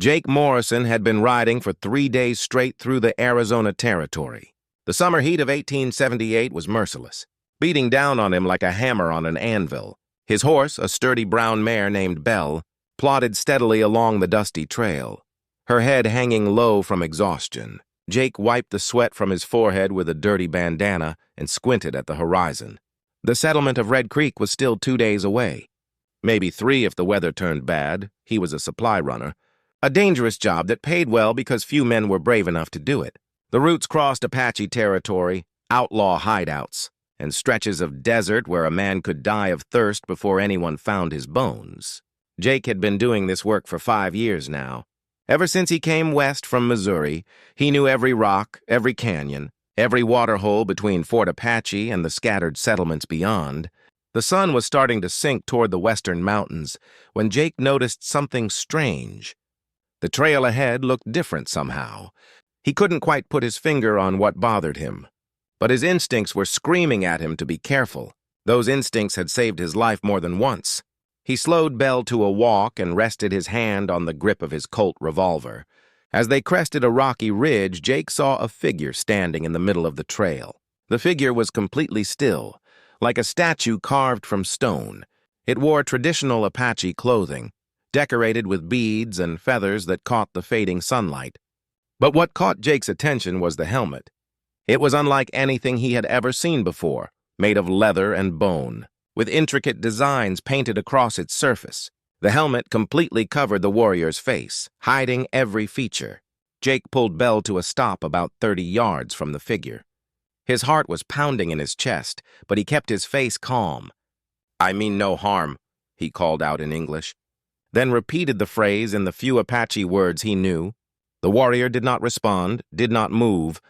Jake Morrison had been riding for 3 days straight through the Arizona Territory. The summer heat of 1878 was merciless, beating down on him like a hammer on an anvil. His horse, a sturdy brown mare named Belle, plodded steadily along the dusty trail, her head hanging low from exhaustion. Jake wiped the sweat from his forehead with a dirty bandana and squinted at the horizon. The settlement of Red Creek was still 2 days away. Maybe 3 if the weather turned bad. He was a supply runner. A dangerous job that paid well because few men were brave enough to do it. The routes crossed Apache territory, outlaw hideouts, and stretches of desert where a man could die of thirst before anyone found his bones. Jake had been doing this work for 5 years now. Ever since he came west from Missouri, he knew every rock, every canyon, every waterhole between Fort Apache and the scattered settlements beyond. The sun was starting to sink toward the western mountains when Jake noticed something strange. The trail ahead looked different somehow. He couldn't quite put his finger on what bothered him, but his instincts were screaming at him to be careful. Those instincts had saved his life more than once. He slowed Belle to a walk and rested his hand on the grip of his Colt revolver. As they crested a rocky ridge, Jake saw a figure standing in the middle of the trail. The figure was completely still, like a statue carved from stone. It wore traditional Apache clothing, decorated with beads and feathers that caught the fading sunlight. But what caught Jake's attention was the helmet. It was unlike anything he had ever seen before, made of leather and bone, with intricate designs painted across its surface. The helmet completely covered the warrior's face, hiding every feature. Jake pulled Belle to a stop about 30 yards from the figure. His heart was pounding in his chest, but he kept his face calm. "I mean no harm," he called out in English, then repeated the phrase in the few Apache words he knew. The warrior did not respond, did not move.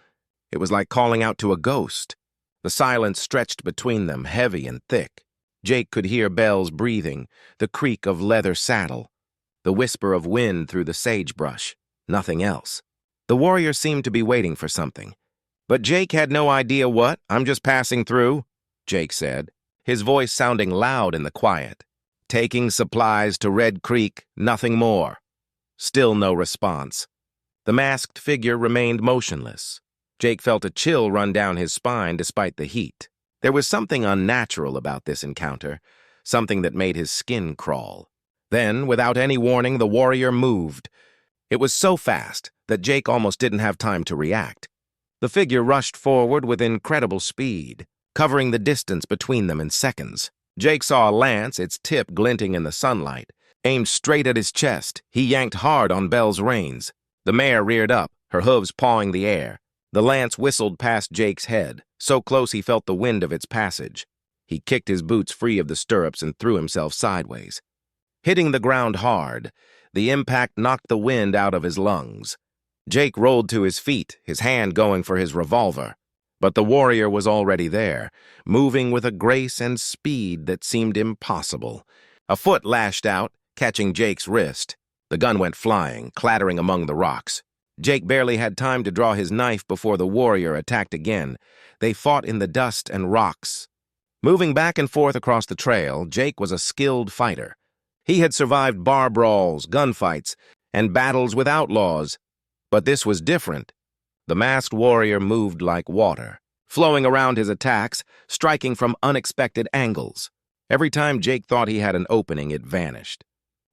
It was like calling out to a ghost. The silence stretched between them, heavy and thick. Jake could hear Belle's breathing, the creak of leather saddle, the whisper of wind through the sagebrush. Nothing else. The warrior seemed to be waiting for something. But Jake had no idea what. "I'm just passing through," Jake said, his voice sounding loud in the quiet. "Taking supplies to Red Creek, nothing more." Still no response. The masked figure remained motionless. Jake felt a chill run down his spine despite the heat. There was something unnatural about this encounter, something that made his skin crawl. Then, without any warning, the warrior moved. It was so fast that Jake almost didn't have time to react. The figure rushed forward with incredible speed, covering the distance between them in seconds. Jake saw a lance, its tip glinting in the sunlight, aimed straight at his chest. He yanked hard on Belle's reins. The mare reared up, her hooves pawing the air. The lance whistled past Jake's head, so close he felt the wind of its passage. He kicked his boots free of the stirrups and threw himself sideways. Hitting the ground hard, the impact knocked the wind out of his lungs. Jake rolled to his feet, his hand going for his revolver. But the warrior was already there, moving with a grace and speed that seemed impossible. A foot lashed out, catching Jake's wrist. The gun went flying, clattering among the rocks. Jake barely had time to draw his knife before the warrior attacked again. They fought in the dust and rocks. Moving back and forth across the trail, Jake was a skilled fighter. He had survived bar brawls, gunfights, and battles with outlaws. But this was different. The masked warrior moved like water, flowing around his attacks, striking from unexpected angles. Every time Jake thought he had an opening, it vanished.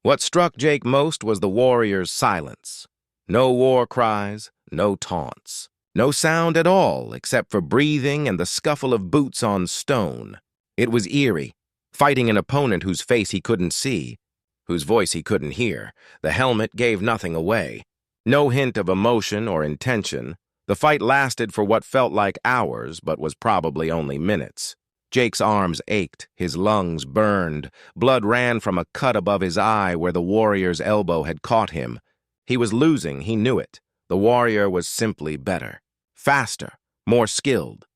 What struck Jake most was the warrior's silence. No war cries, no taunts. No sound at all except for breathing and the scuffle of boots on stone. It was eerie, fighting an opponent whose face he couldn't see, whose voice he couldn't hear. The helmet gave nothing away. No hint of emotion or intention. The fight lasted for what felt like hours, but was probably only minutes. Jake's arms ached, his lungs burned. Blood ran from a cut above his eye where the warrior's elbow had caught him. He was losing, he knew it. The warrior was simply better, faster, more skilled.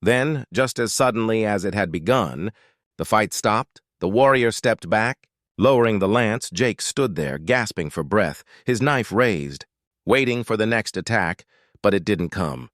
Then, just as suddenly as it had begun, the fight stopped, the warrior stepped back. Lowering the lance, Jake stood there, gasping for breath, his knife raised, waiting for the next attack, but it didn't come.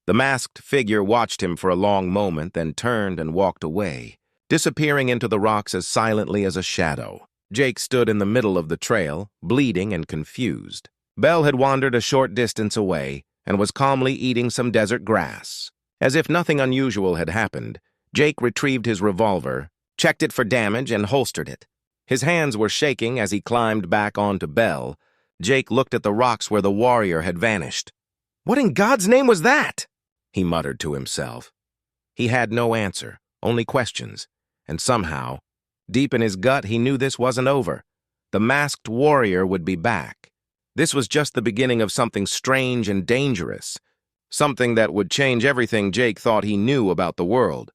The masked figure watched him for a long moment, then turned and walked away, disappearing into the rocks as silently as a shadow. Jake stood in the middle of the trail, bleeding and confused. Belle had wandered a short distance away and was calmly eating some desert grass. As if nothing unusual had happened, Jake retrieved his revolver, checked it for damage, and holstered it. His hands were shaking as he climbed back onto Belle. Jake looked at the rocks where the warrior had vanished. "What in God's name was that?" he muttered to himself. He had no answer, only questions, and somehow, deep in his gut, he knew this wasn't over. The masked warrior would be back. This was just the beginning of something strange and dangerous, something that would change everything Jake thought he knew about the world.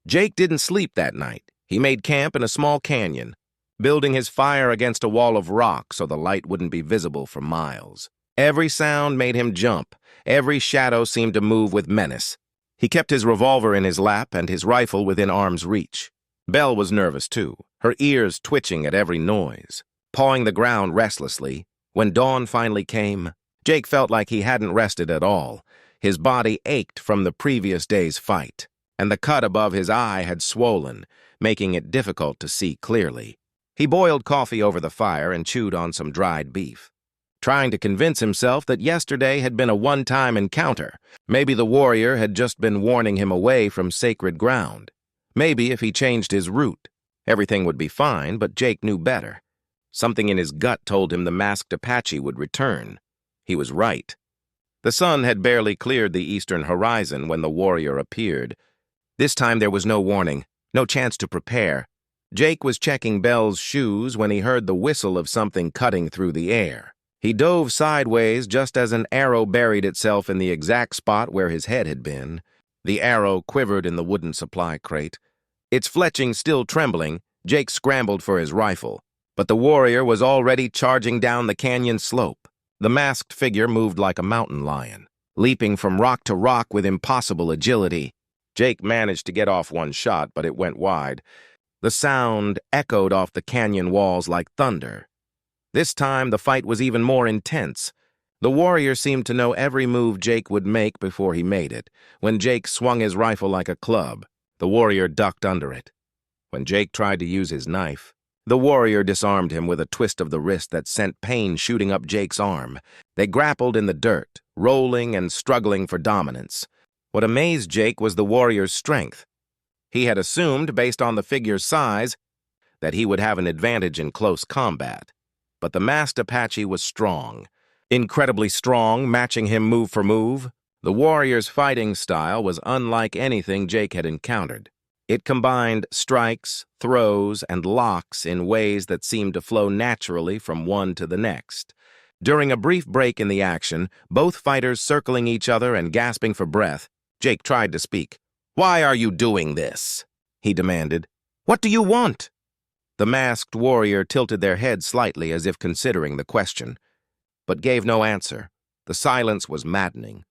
Jake didn't sleep that night. He made camp in a small canyon, building his fire against a wall of rock so the light wouldn't be visible for miles. Every sound made him jump. Every shadow seemed to move with menace. He kept his revolver in his lap and his rifle within arm's reach. Belle was nervous too, her ears twitching at every noise, pawing the ground restlessly. When dawn finally came, Jake felt like he hadn't rested at all. His body ached from the previous day's fight, and the cut above his eye had swollen, making it difficult to see clearly. He boiled coffee over the fire and chewed on some dried beef, trying to convince himself that yesterday had been a one-time encounter. Maybe the warrior had just been warning him away from sacred ground. Maybe if he changed his route, everything would be fine, but Jake knew better. Something in his gut told him the masked Apache would return. He was right. The sun had barely cleared the eastern horizon when the warrior appeared. This time there was no warning, no chance to prepare. Jake was checking Belle's shoes when he heard the whistle of something cutting through the air. He dove sideways just as an arrow buried itself in the exact spot where his head had been. The arrow quivered in the wooden supply crate. Its fletching still trembling, Jake scrambled for his rifle. But the warrior was already charging down the canyon slope. The masked figure moved like a mountain lion, leaping from rock to rock with impossible agility. Jake managed to get off one shot, but it went wide. The sound echoed off the canyon walls like thunder. This time, the fight was even more intense. The warrior seemed to know every move Jake would make before he made it. When Jake swung his rifle like a club, the warrior ducked under it. When Jake tried to use his knife, the warrior disarmed him with a twist of the wrist that sent pain shooting up Jake's arm. They grappled in the dirt, rolling and struggling for dominance. What amazed Jake was the warrior's strength. He had assumed, based on the figure's size, that he would have an advantage in close combat. But the masked Apache was strong, incredibly strong, matching him move for move. The warrior's fighting style was unlike anything Jake had encountered. It combined strikes, throws, and locks in ways that seemed to flow naturally from one to the next. During a brief break in the action, both fighters circling each other and gasping for breath, Jake tried to speak. "Why are you doing this?" he demanded. "What do you want?" The masked warrior tilted their head slightly as if considering the question, but gave no answer. The silence was maddening.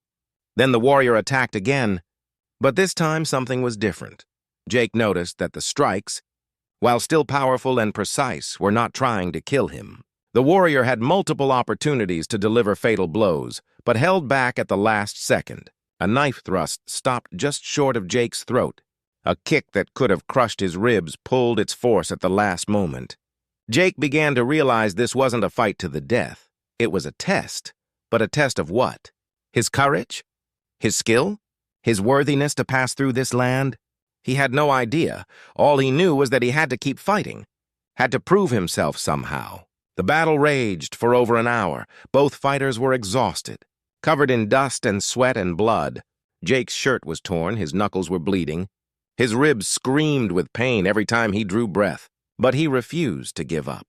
Then the warrior attacked again, but this time something was different. Jake noticed that the strikes, while still powerful and precise, were not trying to kill him. The warrior had multiple opportunities to deliver fatal blows, but held back at the last second. A knife thrust stopped just short of Jake's throat. A kick that could have crushed his ribs pulled its force at the last moment. Jake began to realize this wasn't a fight to the death. It was a test. But a test of what? His courage? His skill? His worthiness to pass through this land? He had no idea. All he knew was that he had to keep fighting, had to prove himself somehow. The battle raged for over an hour. Both fighters were exhausted, covered in dust and sweat and blood. Jake's shirt was torn, his knuckles were bleeding. His ribs screamed with pain every time he drew breath, but he refused to give up.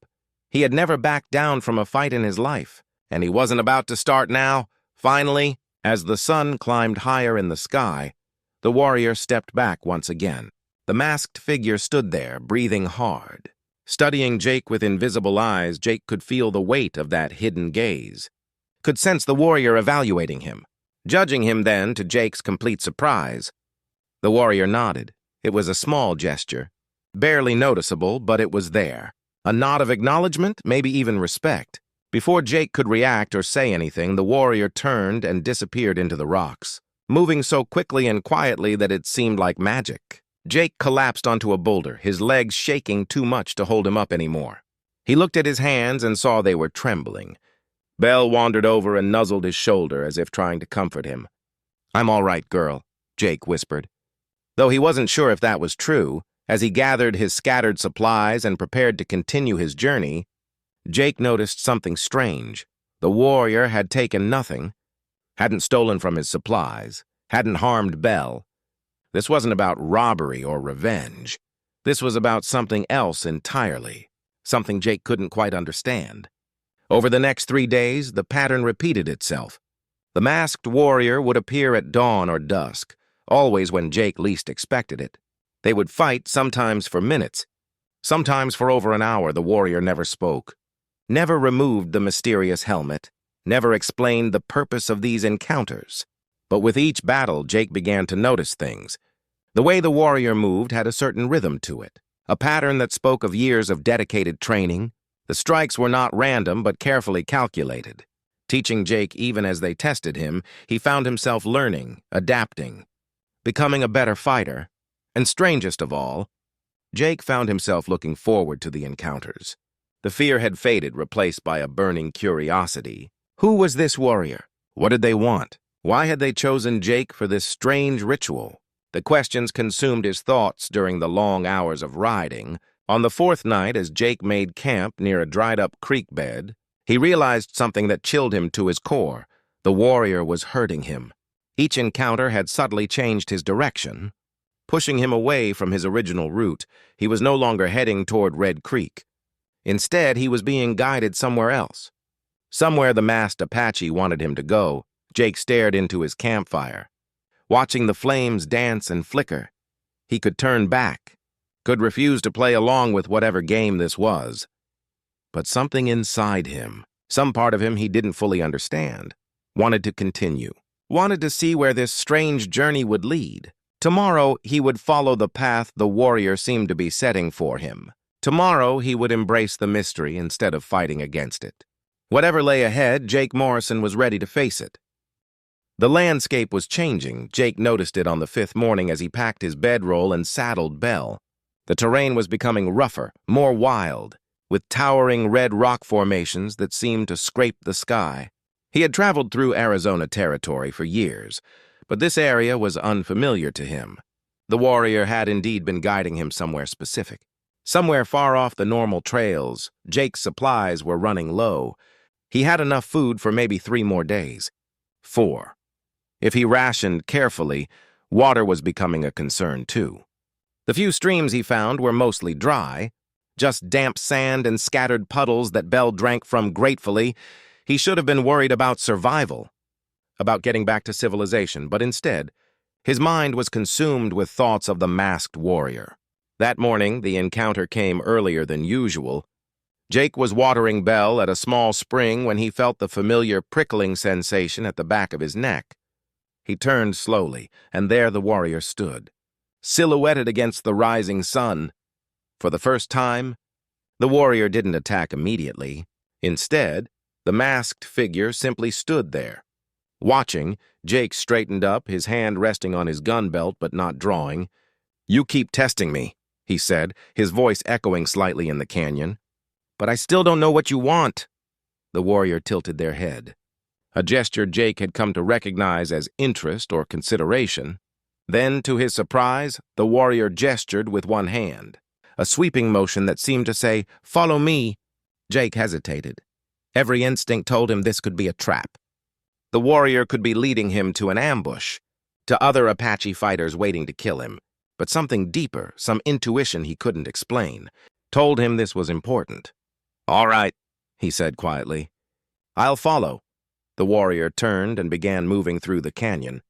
He had never backed down from a fight in his life, and he wasn't about to start now. Finally, as the sun climbed higher in the sky, the warrior stepped back once again. The masked figure stood there, breathing hard. Studying Jake with invisible eyes, Jake could feel the weight of that hidden gaze, could sense the warrior evaluating him, judging him then, to Jake's complete surprise. The warrior nodded. It was a small gesture, barely noticeable, but it was there. A nod of acknowledgement, maybe even respect. Before Jake could react or say anything, the warrior turned and disappeared into the rocks, moving so quickly and quietly that it seemed like magic. Jake collapsed onto a boulder, his legs shaking too much to hold him up anymore. He looked at his hands and saw they were trembling. Belle wandered over and nuzzled his shoulder as if trying to comfort him. "I'm all right, girl," Jake whispered. Though he wasn't sure if that was true, as he gathered his scattered supplies and prepared to continue his journey, Jake noticed something strange. The warrior had taken nothing, hadn't stolen from his supplies, hadn't harmed Belle. This wasn't about robbery or revenge. This was about something else entirely, something Jake couldn't quite understand. Over the next 3 days, the pattern repeated itself. The masked warrior would appear at dawn or dusk, always when Jake least expected it. They would fight, sometimes for minutes. Sometimes for over an hour. The warrior never spoke, never removed the mysterious helmet, never explained the purpose of these encounters. But with each battle, Jake began to notice things. The way the warrior moved had a certain rhythm to it, a pattern that spoke of years of dedicated training. The strikes were not random but carefully calculated. Teaching Jake even as they tested him, he found himself learning, adapting, becoming a better fighter. And strangest of all, Jake found himself looking forward to the encounters. The fear had faded, replaced by a burning curiosity. Who was this warrior? What did they want? Why had they chosen Jake for this strange ritual? The questions consumed his thoughts during the long hours of riding. On the 4th night, as Jake made camp near a dried-up creek bed, he realized something that chilled him to his core. The warrior was hurting him. Each encounter had subtly changed his direction, pushing him away from his original route. He was no longer heading toward Red Creek. Instead, he was being guided somewhere else. Somewhere the masked Apache wanted him to go. Jake stared into his campfire, watching the flames dance and flicker. He could turn back, could refuse to play along with whatever game this was. But something inside him, some part of him he didn't fully understand, wanted to continue, wanted to see where this strange journey would lead. Tomorrow he would follow the path the warrior seemed to be setting for him. Tomorrow he would embrace the mystery instead of fighting against it. Whatever lay ahead, Jake Morrison was ready to face it. The landscape was changing. Jake noticed it on the 5th morning as he packed his bedroll and saddled Belle. The terrain was becoming rougher, more wild, with towering red rock formations that seemed to scrape the sky. He had traveled through Arizona territory for years, but this area was unfamiliar to him. The warrior had indeed been guiding him somewhere specific. Somewhere far off the normal trails, Jake's supplies were running low. He had enough food for maybe 3 more days. 4. If he rationed carefully, water was becoming a concern too. The few streams he found were mostly dry, just damp sand and scattered puddles that Belle drank from gratefully. He should have been worried about survival, about getting back to civilization, but instead, his mind was consumed with thoughts of the masked warrior. That morning, the encounter came earlier than usual. Jake was watering Belle at a small spring when he felt the familiar prickling sensation at the back of his neck. He turned slowly, and there the warrior stood, silhouetted against the rising sun. For the first time, the warrior didn't attack immediately. Instead, the masked figure simply stood there. Watching, Jake straightened up, his hand resting on his gun belt but not drawing. "You keep testing me," he said, his voice echoing slightly in the canyon. "But I still don't know what you want." The warrior tilted their head, a gesture Jake had come to recognize as interest or consideration. Then, to his surprise, the warrior gestured with one hand, a sweeping motion that seemed to say, "Follow me." Jake hesitated. Every instinct told him this could be a trap. The warrior could be leading him to an ambush, to other Apache fighters waiting to kill him. But something deeper, some intuition he couldn't explain, told him this was important. "All right," he said quietly. "I'll follow." The warrior turned and began moving through the canyon.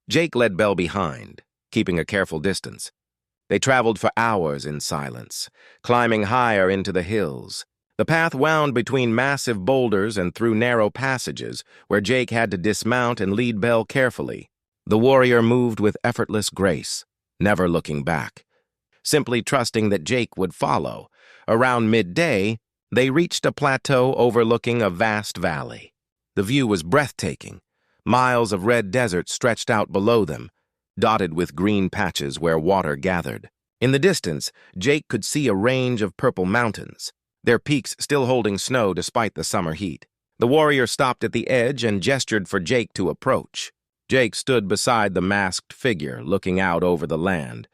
Jake led Belle behind, keeping a careful distance. They traveled for hours in silence, climbing higher into the hills. The path wound between massive boulders and through narrow passages where Jake had to dismount and lead Belle carefully. The warrior moved with effortless grace, never looking back, simply trusting that Jake would follow. Around midday, they reached a plateau overlooking a vast valley. The view was breathtaking. Miles of red desert stretched out below them, dotted with green patches where water gathered. In the distance, Jake could see a range of purple mountains, their peaks still holding snow despite the summer heat. The warrior stopped at the edge and gestured for Jake to approach. Jake stood beside the masked figure, looking out over the land.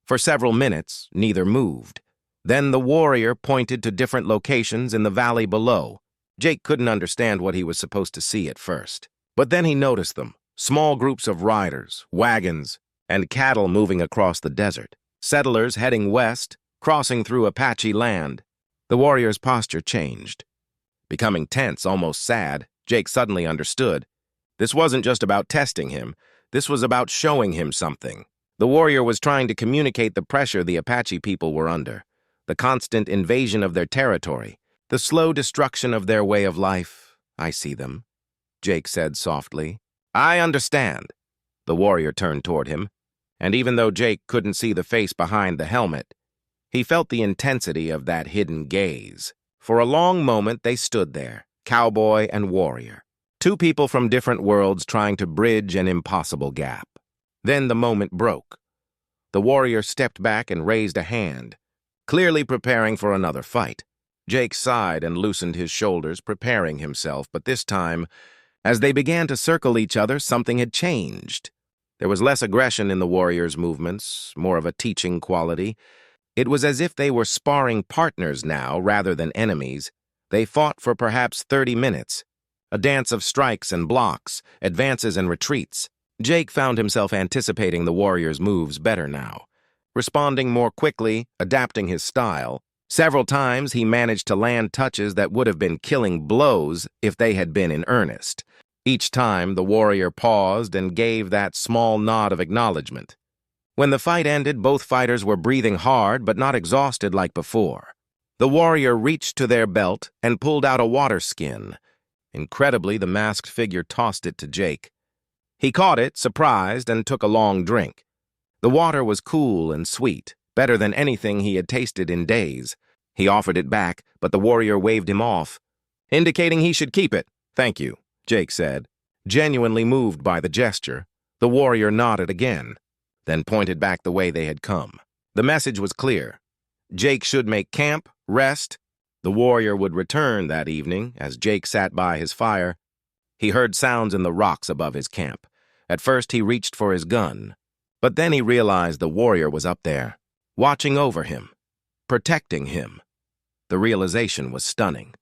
For several minutes, neither moved. Then the warrior pointed to different locations in the valley below. Jake couldn't understand what he was supposed to see at first. But then he noticed them, small groups of riders, wagons, and cattle moving across the desert. Settlers heading west, crossing through Apache land. The warrior's posture changed. Becoming tense, almost sad, Jake suddenly understood. This wasn't just about testing him. This was about showing him something. The warrior was trying to communicate the pressure the Apache people were under, the constant invasion of their territory, the slow destruction of their way of life. "I see them," Jake said softly. "I understand." The warrior turned toward him, and even though Jake couldn't see the face behind the helmet, he felt the intensity of that hidden gaze. For a long moment they stood there, cowboy and warrior, two people from different worlds trying to bridge an impossible gap. Then the moment broke. The warrior stepped back and raised a hand, clearly preparing for another fight. Jake sighed and loosened his shoulders, preparing himself, but this time, as they began to circle each other, something had changed. There was less aggression in the warrior's movements, more of a teaching quality. It was as if they were sparring partners now rather than enemies. They fought for perhaps 30 minutes, a dance of strikes and blocks, advances and retreats. Jake found himself anticipating the warrior's moves better now, responding more quickly, adapting his style. Several times he managed to land touches that would have been killing blows if they had been in earnest. Each time, the warrior paused and gave that small nod of acknowledgement. When the fight ended, both fighters were breathing hard but not exhausted like before. The warrior reached to their belt and pulled out a water skin. Incredibly, the masked figure tossed it to Jake. He caught it, surprised, and took a long drink. The water was cool and sweet, better than anything he had tasted in days. He offered it back, but the warrior waved him off, indicating he should keep it. "Thank you," Jake said. Genuinely moved by the gesture, the warrior nodded again, then pointed back the way they had come. The message was clear. Jake should make camp, rest. The warrior would return that evening as Jake sat by his fire. He heard sounds in the rocks above his camp. At first he reached for his gun, but then he realized the warrior was up there, watching over him, protecting him. The realization was stunning.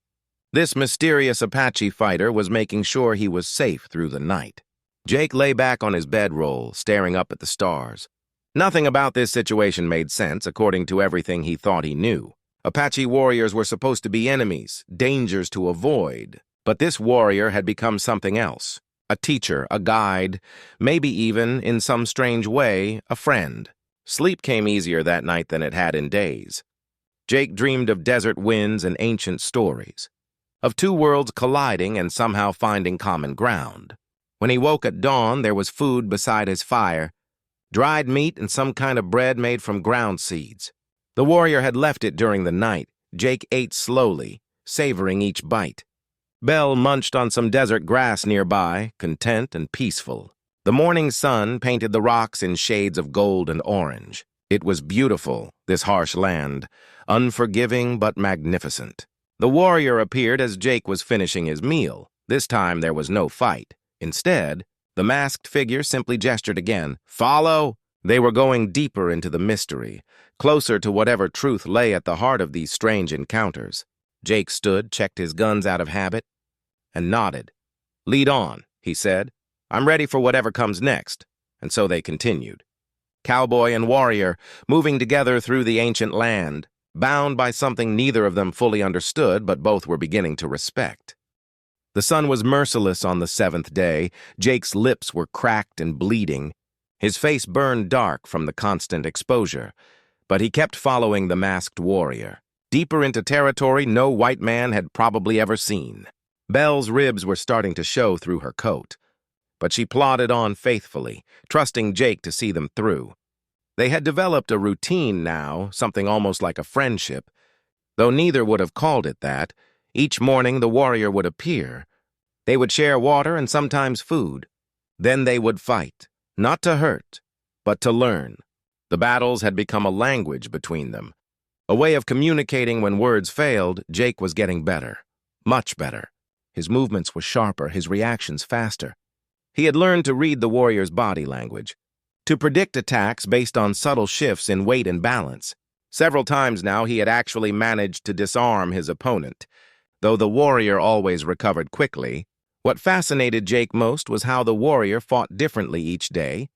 This mysterious Apache fighter was making sure he was safe through the night. Jake lay back on his bedroll, staring up at the stars. Nothing about this situation made sense according to everything he thought he knew. Apache warriors were supposed to be enemies, dangers to avoid. But this warrior had become something else. A teacher, a guide, maybe even, in some strange way, a friend. Sleep came easier that night than it had in days. Jake dreamed of desert winds and ancient stories, of two worlds colliding and somehow finding common ground. When he woke at dawn, there was food beside his fire, dried meat and some kind of bread made from ground seeds. The warrior had left it during the night. Jake ate slowly, savoring each bite. Belle munched on some desert grass nearby, content and peaceful. The morning sun painted the rocks in shades of gold and orange. It was beautiful, this harsh land, unforgiving but magnificent. The warrior appeared as Jake was finishing his meal. This time there was no fight. Instead, the masked figure simply gestured again. "Follow!" They were going deeper into the mystery, closer to whatever truth lay at the heart of these strange encounters. Jake stood, checked his guns out of habit, and nodded. "Lead on," he said. "I'm ready for whatever comes next." And so they continued. Cowboy and warrior, moving together through the ancient land, bound by something neither of them fully understood, but both were beginning to respect. The sun was merciless on the 7th day. Jake's lips were cracked and bleeding. His face burned dark from the constant exposure, but he kept following the masked warrior, deeper into territory no white man had probably ever seen. Belle's ribs were starting to show through her coat, but she plodded on faithfully, trusting Jake to see them through. They had developed a routine now, something almost like a friendship. Though neither would have called it that, each morning the warrior would appear. They would share water and sometimes food. Then they would fight, not to hurt, but to learn. The battles had become a language between them, a way of communicating when words failed. Jake was getting better, much better. His movements were sharper, his reactions faster. He had learned to read the warrior's body language, to predict attacks based on subtle shifts in weight and balance. Several times now he had actually managed to disarm his opponent. Though the warrior always recovered quickly, what fascinated Jake most was how the warrior fought differently each day.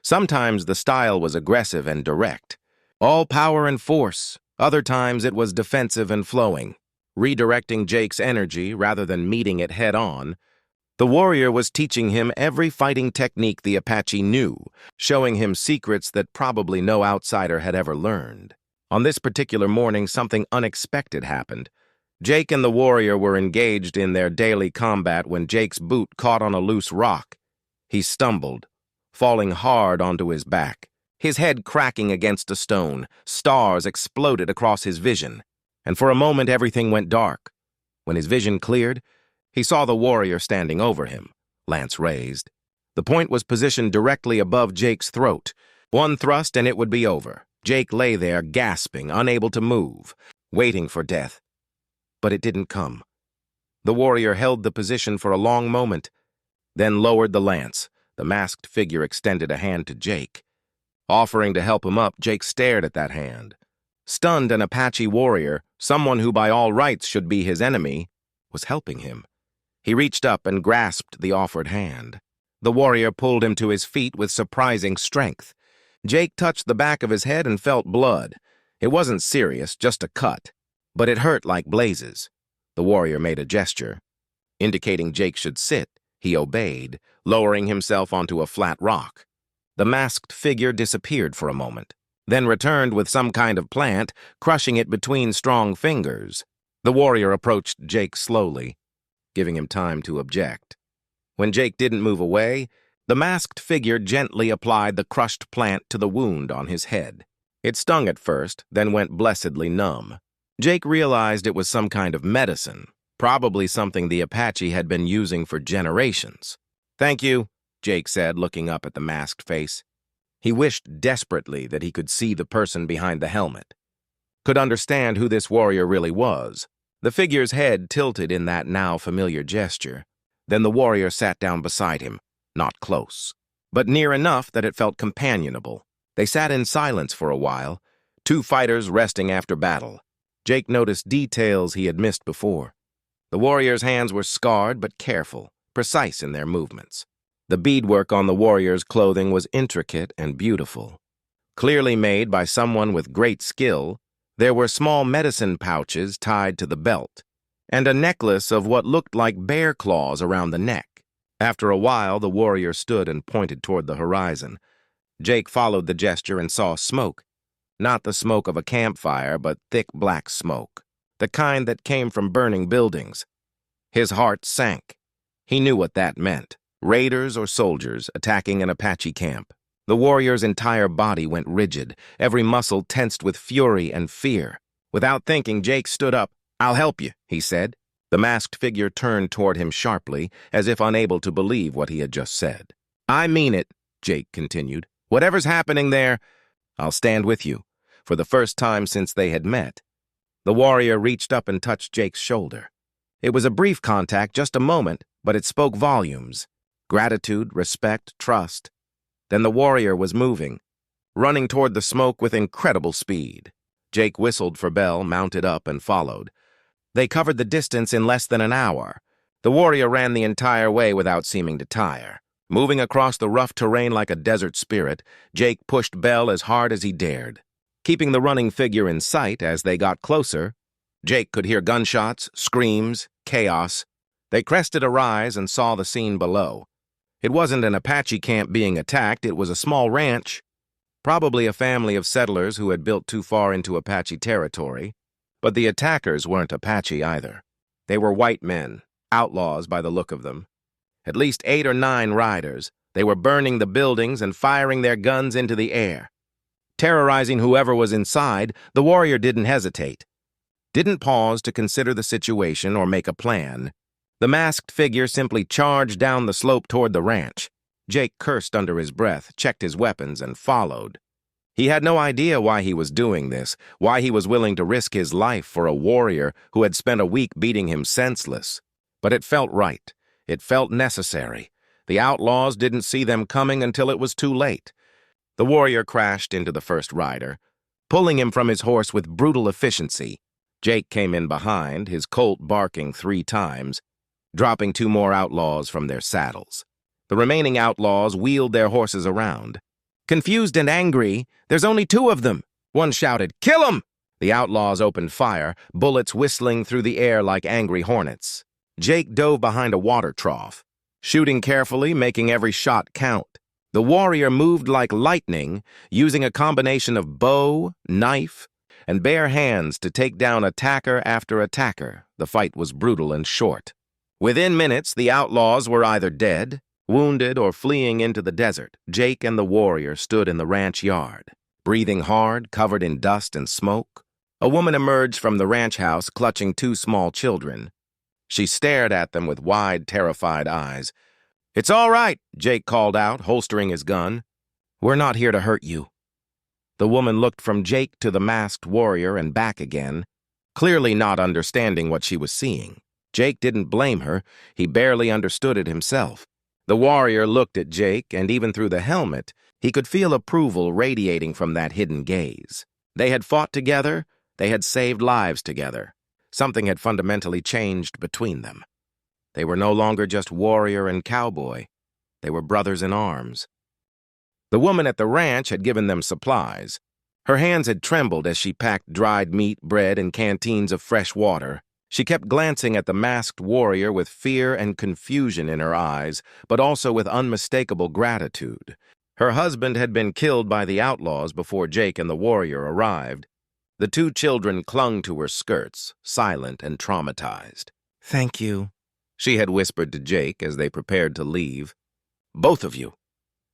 Sometimes the style was aggressive and direct, all power and force. Other times it was defensive and flowing, redirecting Jake's energy rather than meeting it head-on. The warrior was teaching him every fighting technique the Apache knew, showing him secrets that probably no outsider had ever learned. On this particular morning, something unexpected happened. Jake and the warrior were engaged in their daily combat when Jake's boot caught on a loose rock. He stumbled, falling hard onto his back. His head cracking against a stone, stars exploded across his vision, and for a moment everything went dark. When his vision cleared, he saw the warrior standing over him, lance raised. The point was positioned directly above Jake's throat. One thrust and it would be over. Jake lay there, gasping, unable to move, waiting for death. But it didn't come. The warrior held the position for a long moment, then lowered the lance. The masked figure extended a hand to Jake. Offering to help him up, Jake stared at that hand. Stunned, an Apache warrior, someone who by all rights should be his enemy, was helping him. He reached up and grasped the offered hand. The warrior pulled him to his feet with surprising strength. Jake touched the back of his head and felt blood. It wasn't serious, just a cut, but it hurt like blazes. The warrior made a gesture, indicating Jake should sit. He obeyed, lowering himself onto a flat rock. The masked figure disappeared for a moment, then returned with some kind of plant, crushing it between strong fingers. The warrior approached Jake slowly, giving him time to object. When Jake didn't move away, the masked figure gently applied the crushed plant to the wound on his head. It stung at first, then went blessedly numb. Jake realized it was some kind of medicine, probably something the Apache had been using for generations. "Thank you," Jake said, looking up at the masked face. He wished desperately that he could see the person behind the helmet, could understand who this warrior really was. The figure's head tilted in that now familiar gesture. Then the warrior sat down beside him, not close, but near enough that it felt companionable. They sat in silence for a while, two fighters resting after battle. Jake noticed details he had missed before. The warrior's hands were scarred but careful, precise in their movements. The beadwork on the warrior's clothing was intricate and beautiful. Clearly made by someone with great skill, there were small medicine pouches tied to the belt, and a necklace of what looked like bear claws around the neck. After a while, the warrior stood and pointed toward the horizon. Jake followed the gesture and saw smoke. Not the smoke of a campfire, but thick black smoke, the kind that came from burning buildings. His heart sank. He knew what that meant. Raiders or soldiers attacking an Apache camp. The warrior's entire body went rigid, every muscle tensed with fury and fear. Without thinking, Jake stood up. "I'll help you," he said. The masked figure turned toward him sharply, as if unable to believe what he had just said. "I mean it," Jake continued. "Whatever's happening there, I'll stand with you." For the first time since they had met, the warrior reached up and touched Jake's shoulder. It was a brief contact, just a moment, but it spoke volumes. Gratitude, respect, trust. Then the warrior was moving, running toward the smoke with incredible speed. Jake whistled for Bell, mounted up, and followed. They covered the distance in less than an hour. The warrior ran the entire way without seeming to tire. Moving across the rough terrain like a desert spirit, Jake pushed Bell as hard as he dared. Keeping the running figure in sight as they got closer, Jake could hear gunshots, screams, chaos. They crested a rise and saw the scene below. It wasn't an Apache camp being attacked, it was a small ranch. Probably a family of settlers who had built too far into Apache territory. But the attackers weren't Apache either. They were white men, outlaws by the look of them. At least 8 or 9 riders. They were burning the buildings and firing their guns into the air. Terrorizing whoever was inside, the warrior didn't hesitate. Didn't pause to consider the situation or make a plan. The masked figure simply charged down the slope toward the ranch. Jake cursed under his breath, checked his weapons, and followed. He had no idea why he was doing this, why he was willing to risk his life for a warrior who had spent a week beating him senseless. But it felt right. It felt necessary. The outlaws didn't see them coming until it was too late. The warrior crashed into the first rider, pulling him from his horse with brutal efficiency. Jake came in behind, his colt barking 3 times, dropping 2 more outlaws from their saddles. The remaining outlaws wheeled their horses around. Confused and angry, "There's only 2 of them!" One shouted, "Kill 'em!" The outlaws opened fire, bullets whistling through the air like angry hornets. Jake dove behind a water trough, shooting carefully, making every shot count. The warrior moved like lightning, using a combination of bow, knife, and bare hands to take down attacker after attacker. The fight was brutal and short. Within minutes, the outlaws were either dead, wounded, or fleeing into the desert. Jake and the warrior stood in the ranch yard, breathing hard, covered in dust and smoke. A woman emerged from the ranch house, clutching 2 small children. She stared at them with wide, terrified eyes. "It's all right," Jake called out, holstering his gun. "We're not here to hurt you." The woman looked from Jake to the masked warrior and back again, clearly not understanding what she was seeing. Jake didn't blame her. He barely understood it himself. The warrior looked at Jake, and even through the helmet, he could feel approval radiating from that hidden gaze. They had fought together. They had saved lives together. Something had fundamentally changed between them. They were no longer just warrior and cowboy. They were brothers in arms. The woman at the ranch had given them supplies. Her hands had trembled as she packed dried meat, bread, and canteens of fresh water. She kept glancing at the masked warrior with fear and confusion in her eyes, but also with unmistakable gratitude. Her husband had been killed by the outlaws before Jake and the warrior arrived. The 2 children clung to her skirts, silent and traumatized. "Thank you," she had whispered to Jake as they prepared to leave. "Both of you."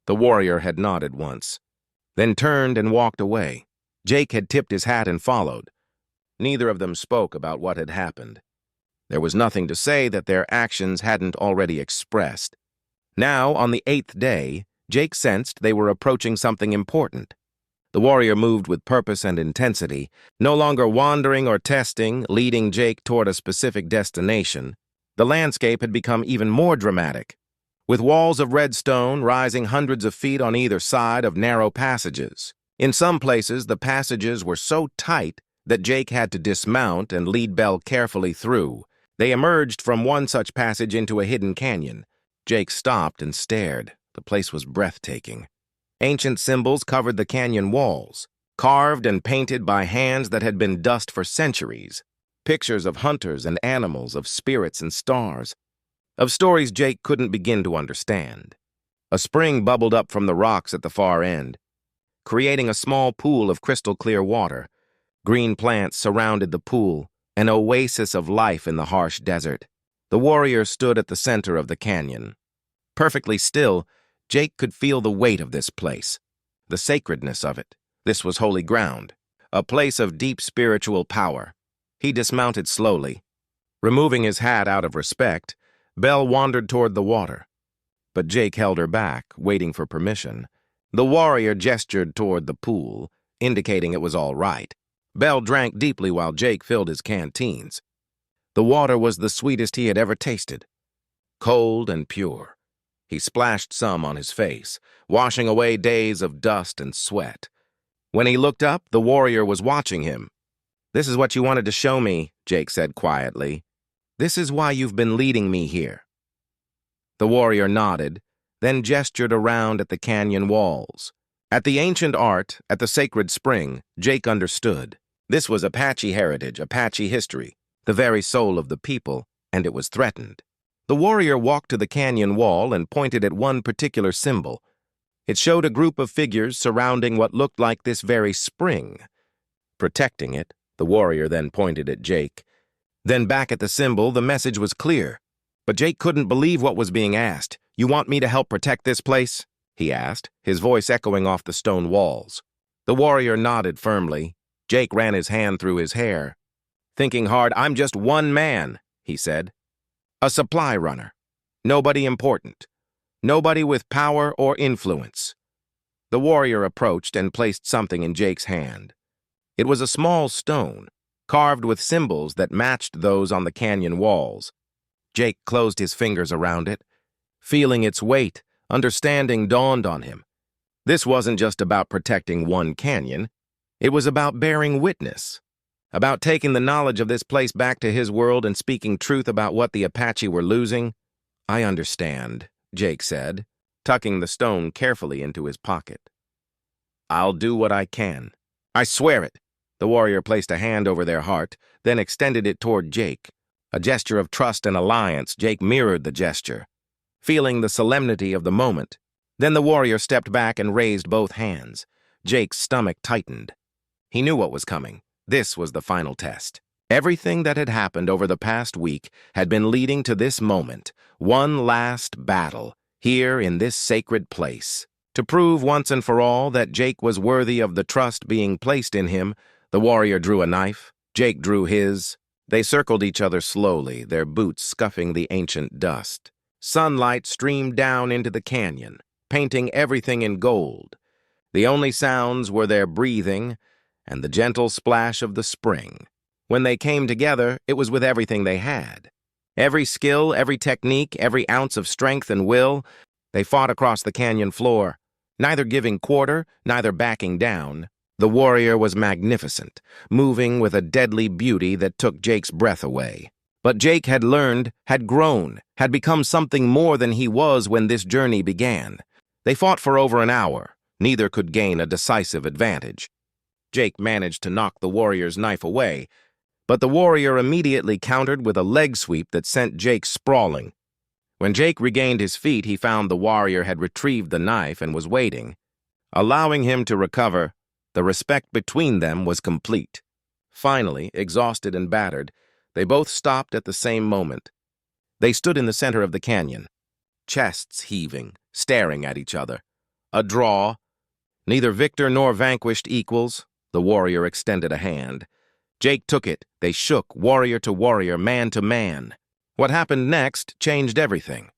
The warrior had nodded once, then turned and walked away. Jake had tipped his hat and followed. Neither of them spoke about what had happened. There was nothing to say that their actions hadn't already expressed. Now, on the 8th day, Jake sensed they were approaching something important. The warrior moved with purpose and intensity, no longer wandering or testing, leading Jake toward a specific destination. The landscape had become even more dramatic, with walls of red stone rising hundreds of feet on either side of narrow passages. In some places, the passages were so tight that Jake had to dismount and lead Belle carefully through. They emerged from one such passage into a hidden canyon. Jake stopped and stared. The place was breathtaking. Ancient symbols covered the canyon walls, carved and painted by hands that had been dust for centuries. Pictures of hunters and animals, of spirits and stars, of stories Jake couldn't begin to understand. A spring bubbled up from the rocks at the far end, creating a small pool of crystal-clear water. Green plants surrounded the pool, an oasis of life in the harsh desert. The warrior stood at the center of the canyon. Perfectly still, Jake could feel the weight of this place, the sacredness of it. This was holy ground, a place of deep spiritual power. He dismounted slowly. Removing his hat out of respect, Belle wandered toward the water. But Jake held her back, waiting for permission. The warrior gestured toward the pool, indicating it was all right. Belle drank deeply while Jake filled his canteens. The water was the sweetest he had ever tasted, cold and pure. He splashed some on his face, washing away days of dust and sweat. When he looked up, the warrior was watching him. "This is what you wanted to show me," Jake said quietly. "This is why you've been leading me here." The warrior nodded, then gestured around at the canyon walls. At the ancient art, at the sacred spring, Jake understood. This was Apache heritage, Apache history, the very soul of the people, and it was threatened. The warrior walked to the canyon wall and pointed at one particular symbol. It showed a group of figures surrounding what looked like this very spring. Protecting it, the warrior then pointed at Jake. Then back at the symbol, the message was clear. But Jake couldn't believe what was being asked. "You want me to help protect this place?" he asked, his voice echoing off the stone walls. The warrior nodded firmly. Jake ran his hand through his hair. Thinking hard, "I'm just one man," he said. "A supply runner. Nobody important. Nobody with power or influence." The warrior approached and placed something in Jake's hand. It was a small stone, carved with symbols that matched those on the canyon walls. Jake closed his fingers around it. Feeling its weight, understanding dawned on him. This wasn't just about protecting one canyon. It was about bearing witness, about taking the knowledge of this place back to his world and speaking truth about what the Apache were losing. "I understand," Jake said, tucking the stone carefully into his pocket. "I'll do what I can. I swear it." The warrior placed a hand over their heart, then extended it toward Jake. A gesture of trust and alliance. Jake mirrored the gesture, feeling the solemnity of the moment. Then the warrior stepped back and raised both hands. Jake's stomach tightened. He knew what was coming. This was the final test. Everything that had happened over the past week had been leading to this moment, one last battle, here in this sacred place. To prove once and for all that Jake was worthy of the trust being placed in him, the warrior drew a knife. Jake drew his. They circled each other slowly, their boots scuffing the ancient dust. Sunlight streamed down into the canyon, painting everything in gold. The only sounds were their breathing and the gentle splash of the spring. When they came together, it was with everything they had. Every skill, every technique, every ounce of strength and will, they fought across the canyon floor, neither giving quarter, neither backing down. The warrior was magnificent, moving with a deadly beauty that took Jake's breath away. But Jake had learned, had grown, had become something more than he was when this journey began. They fought for over an hour. Neither could gain a decisive advantage. Jake managed to knock the warrior's knife away, but the warrior immediately countered with a leg sweep that sent Jake sprawling. When Jake regained his feet, he found the warrior had retrieved the knife and was waiting. Allowing him to recover, the respect between them was complete. Finally, exhausted and battered, they both stopped at the same moment. They stood in the center of the canyon, chests heaving, staring at each other. A draw. Neither victor nor vanquished equals. The warrior extended a hand. Jake took it. They shook, warrior to warrior, man to man. What happened next changed everything.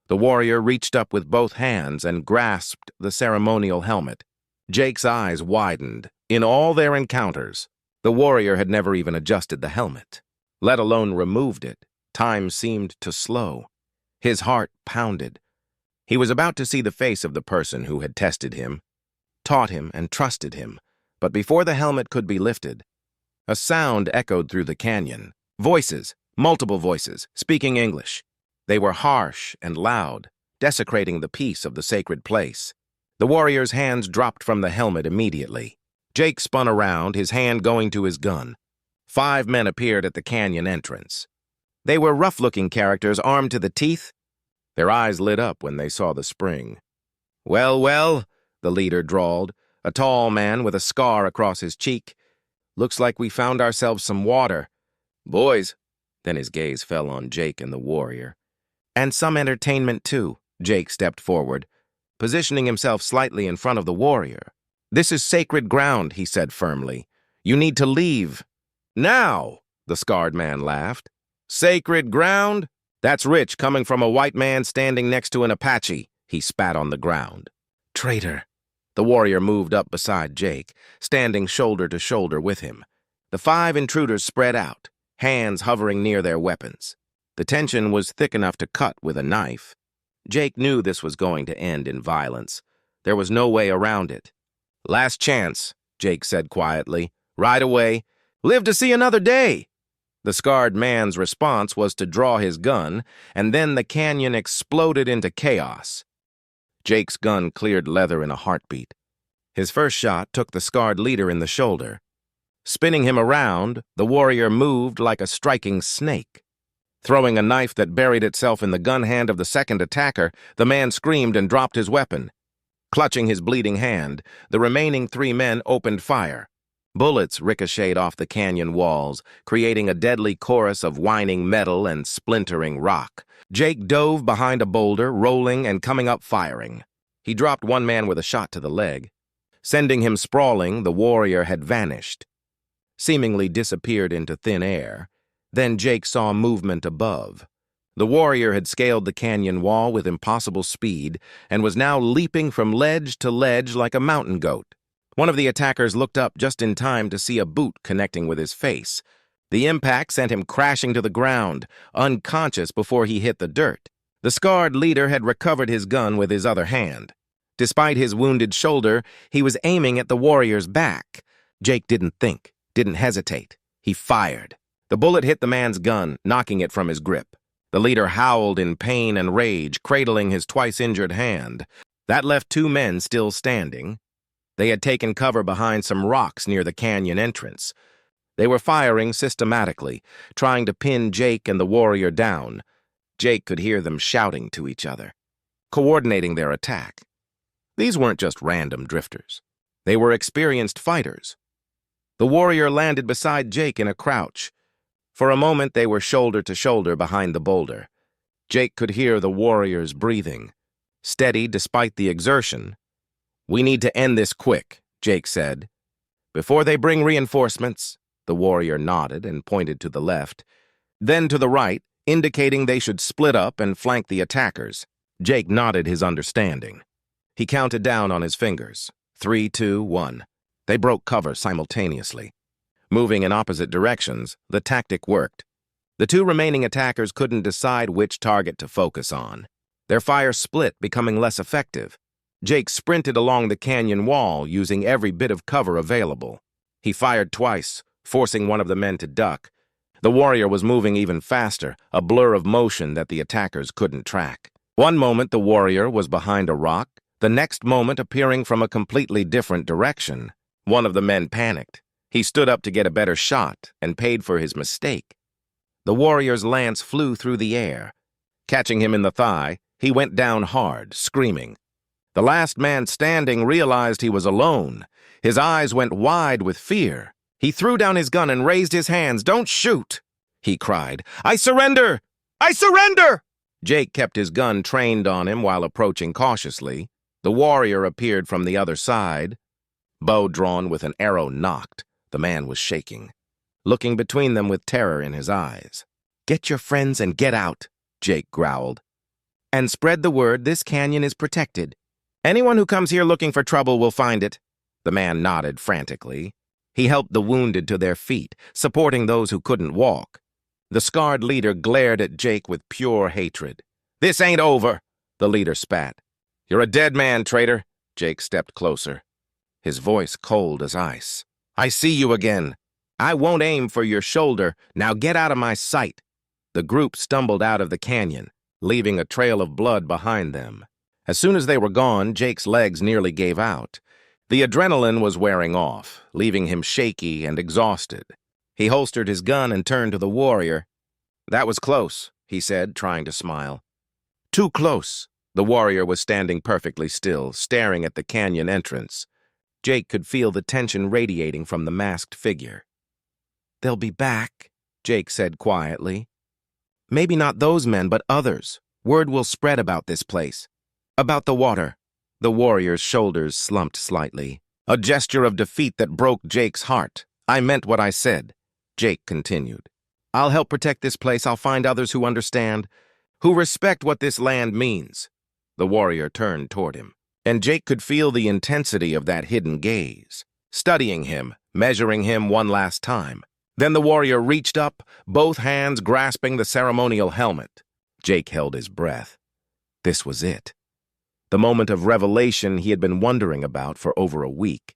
The warrior reached up with both hands and grasped the ceremonial helmet. Jake's eyes widened. In all their encounters, the warrior had never even adjusted the helmet, let alone removed it. Time seemed to slow. His heart pounded. He was about to see the face of the person who had tested him, taught him, and trusted him. But before the helmet could be lifted, a sound echoed through the canyon. Voices, multiple voices, speaking English. They were harsh and loud, desecrating the peace of the sacred place. The warrior's hands dropped from the helmet immediately. Jake spun around, his hand going to his gun. 5 men appeared at the canyon entrance. They were rough-looking characters armed to the teeth. Their eyes lit up when they saw the spring. "Well, well," the leader drawled, a tall man with a scar across his cheek. "Looks like we found ourselves some water. Boys," then his gaze fell on Jake and the warrior. "And some entertainment, too." Jake stepped forward, positioning himself slightly in front of the warrior. "This is sacred ground," he said firmly. "You need to leave." "Now," the scarred man laughed. "Sacred ground? That's rich coming from a white man standing next to an Apache." He spat on the ground. "Traitor." The warrior moved up beside Jake, standing shoulder to shoulder with him. The 5 intruders spread out, hands hovering near their weapons. The tension was thick enough to cut with a knife. Jake knew this was going to end in violence. There was no way around it. "Last chance," Jake said quietly. "Right away. Live to see another day." The scarred man's response was to draw his gun, and then the canyon exploded into chaos. Jake's gun cleared leather in a heartbeat. His first shot took the scarred leader in the shoulder. Spinning him around, the warrior moved like a striking snake. Throwing a knife that buried itself in the gun hand of the second attacker, the man screamed and dropped his weapon. Clutching his bleeding hand, the remaining 3 men opened fire. Bullets ricocheted off the canyon walls, creating a deadly chorus of whining metal and splintering rock. Jake dove behind a boulder, rolling and coming up firing. He dropped one man with a shot to the leg. Sending him sprawling, the warrior had vanished, seemingly disappeared into thin air. Then Jake saw movement above. The warrior had scaled the canyon wall with impossible speed and was now leaping from ledge to ledge like a mountain goat. One of the attackers looked up just in time to see a boot connecting with his face. The impact sent him crashing to the ground, unconscious before he hit the dirt. The scarred leader had recovered his gun with his other hand. Despite his wounded shoulder, he was aiming at the warrior's back. Jake didn't think, didn't hesitate. He fired. The bullet hit the man's gun, knocking it from his grip. The leader howled in pain and rage, cradling his twice-injured hand. That left two men still standing. They had taken cover behind some rocks near the canyon entrance. They were firing systematically, trying to pin Jake and the warrior down. Jake could hear them shouting to each other, coordinating their attack. These weren't just random drifters. They were experienced fighters. The warrior landed beside Jake in a crouch. For a moment, they were shoulder to shoulder behind the boulder. Jake could hear the warrior's breathing, steady despite the exertion. "We need to end this quick," Jake said. "Before they bring reinforcements," the warrior nodded and pointed to the left, then to the right, indicating they should split up and flank the attackers. Jake nodded his understanding. He counted down on his fingers. 3, 2, 1. They broke cover simultaneously. Moving in opposite directions, the tactic worked. The two remaining attackers couldn't decide which target to focus on. Their fire split, becoming less effective. Jake sprinted along the canyon wall, using every bit of cover available. He fired twice, forcing one of the men to duck. The warrior was moving even faster, a blur of motion that the attackers couldn't track. One moment the warrior was behind a rock, the next moment appearing from a completely different direction. One of the men panicked. He stood up to get a better shot and paid for his mistake. The warrior's lance flew through the air. Catching him in the thigh, he went down hard, screaming. The last man standing realized he was alone. His eyes went wide with fear. He threw down his gun and raised his hands. "Don't shoot!" he cried. "I surrender! I surrender!" Jake kept his gun trained on him while approaching cautiously. The warrior appeared from the other side, bow drawn with an arrow nocked. The man was shaking, looking between them with terror in his eyes. "Get your friends and get out," Jake growled. "And spread the word this canyon is protected. Anyone who comes here looking for trouble will find it." The man nodded frantically. He helped the wounded to their feet, supporting those who couldn't walk. The scarred leader glared at Jake with pure hatred. "This ain't over," the leader spat. "You're a dead man, traitor." Jake stepped closer, his voice cold as ice. "I see you again. I won't aim for your shoulder. Now get out of my sight." The group stumbled out of the canyon, leaving a trail of blood behind them. As soon as they were gone, Jake's legs nearly gave out. The adrenaline was wearing off, leaving him shaky and exhausted. He holstered his gun and turned to the warrior. "That was close," he said, trying to smile. "Too close." The warrior was standing perfectly still, staring at the canyon entrance. Jake could feel the tension radiating from the masked figure. "They'll be back," Jake said quietly. "Maybe not those men, but others. Word will spread about this place. About the water." The warrior's shoulders slumped slightly, a gesture of defeat that broke Jake's heart. "I meant what I said," Jake continued. "I'll help protect this place. I'll find others who understand, who respect what this land means." The warrior turned toward him, and Jake could feel the intensity of that hidden gaze, studying him, measuring him one last time. Then the warrior reached up, both hands grasping the ceremonial helmet. Jake held his breath. This was it. The moment of revelation he had been wondering about for over a week.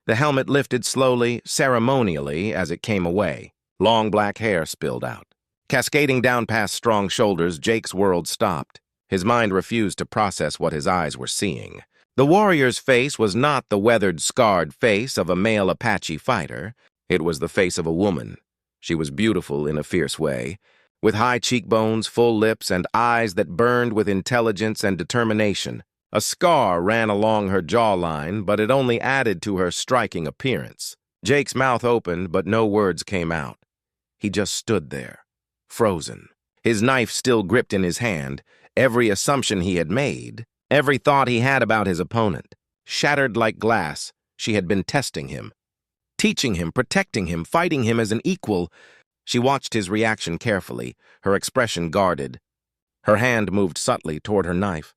The helmet lifted slowly, ceremonially, as it came away. Long black hair spilled out. Cascading down past strong shoulders, Jake's world stopped. His mind refused to process what his eyes were seeing. The warrior's face was not the weathered, scarred face of a male Apache fighter. It was the face of a woman. She was beautiful in a fierce way, with high cheekbones, full lips, and eyes that burned with intelligence and determination. A scar ran along her jawline, but it only added to her striking appearance. Jake's mouth opened, but no words came out. He just stood there, frozen, his knife still gripped in his hand. Every assumption he had made, every thought he had about his opponent, shattered like glass. She had been testing him, teaching him, protecting him, fighting him as an equal. She watched his reaction carefully, her expression guarded. Her hand moved subtly toward her knife.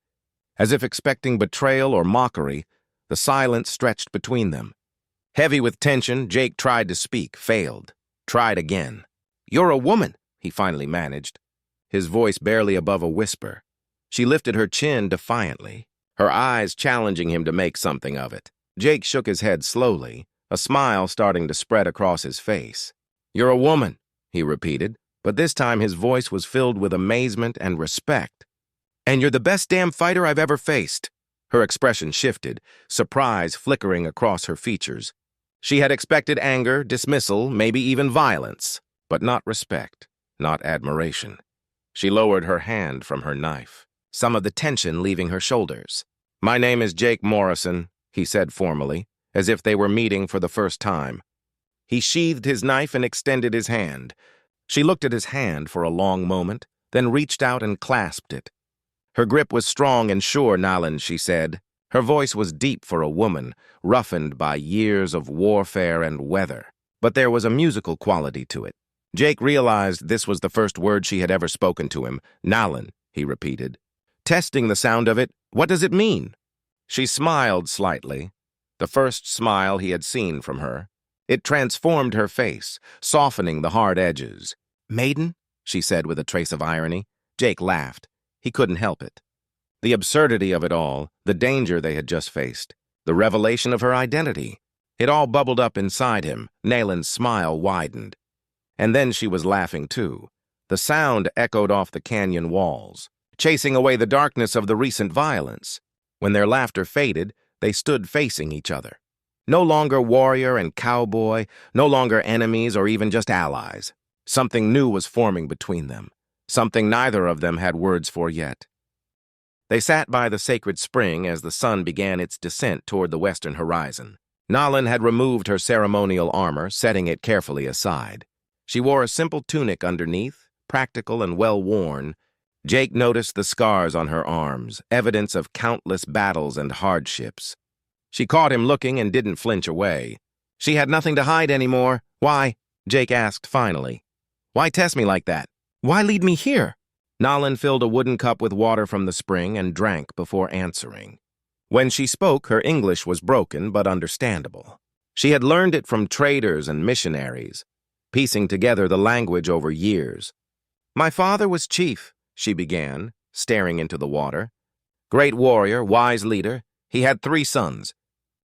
As if expecting betrayal or mockery, the silence stretched between them. Heavy with tension, Jake tried to speak, failed, tried again. You're a woman, he finally managed, his voice barely above a whisper. She lifted her chin defiantly, her eyes challenging him to make something of it. Jake shook his head slowly, a smile starting to spread across his face. You're a woman, he repeated, but this time his voice was filled with amazement and respect. And you're the best damn fighter I've ever faced. Her expression shifted, surprise flickering across her features. She had expected anger, dismissal, maybe even violence, but not respect, not admiration. She lowered her hand from her knife, some of the tension leaving her shoulders. My name is Jake Morrison, he said formally, as if they were meeting for the first time. He sheathed his knife and extended his hand. She looked at his hand for a long moment, then reached out and clasped it. Her grip was strong and sure, Nalan, she said. Her voice was deep for a woman, roughened by years of warfare and weather. But there was a musical quality to it. Jake realized this was the first word she had ever spoken to him. Nalan, he repeated. Testing the sound of it, what does it mean? She smiled slightly, the first smile he had seen from her. It transformed her face, softening the hard edges. Maiden? She said with a trace of irony. Jake laughed. He couldn't help it. The absurdity of it all, the danger they had just faced, the revelation of her identity. It all bubbled up inside him. Nalan's smile widened. And then she was laughing too. The sound echoed off the canyon walls, chasing away the darkness of the recent violence. When their laughter faded, they stood facing each other. No longer warrior and cowboy, no longer enemies or even just allies. Something new was forming between them, something neither of them had words for yet. They sat by the sacred spring as the sun began its descent toward the western horizon. Nalan had removed her ceremonial armor, setting it carefully aside. She wore a simple tunic underneath, practical and well-worn. Jake noticed the scars on her arms, evidence of countless battles and hardships. She caught him looking and didn't flinch away. She had nothing to hide anymore. Why? Jake asked finally. Why test me like that? Why lead me here? Nalan filled a wooden cup with water from the spring and drank before answering. When she spoke, her English was broken but understandable. She had learned it from traders and missionaries, piecing together the language over years. My father was chief, she began, staring into the water. Great warrior, wise leader. He had 3 sons.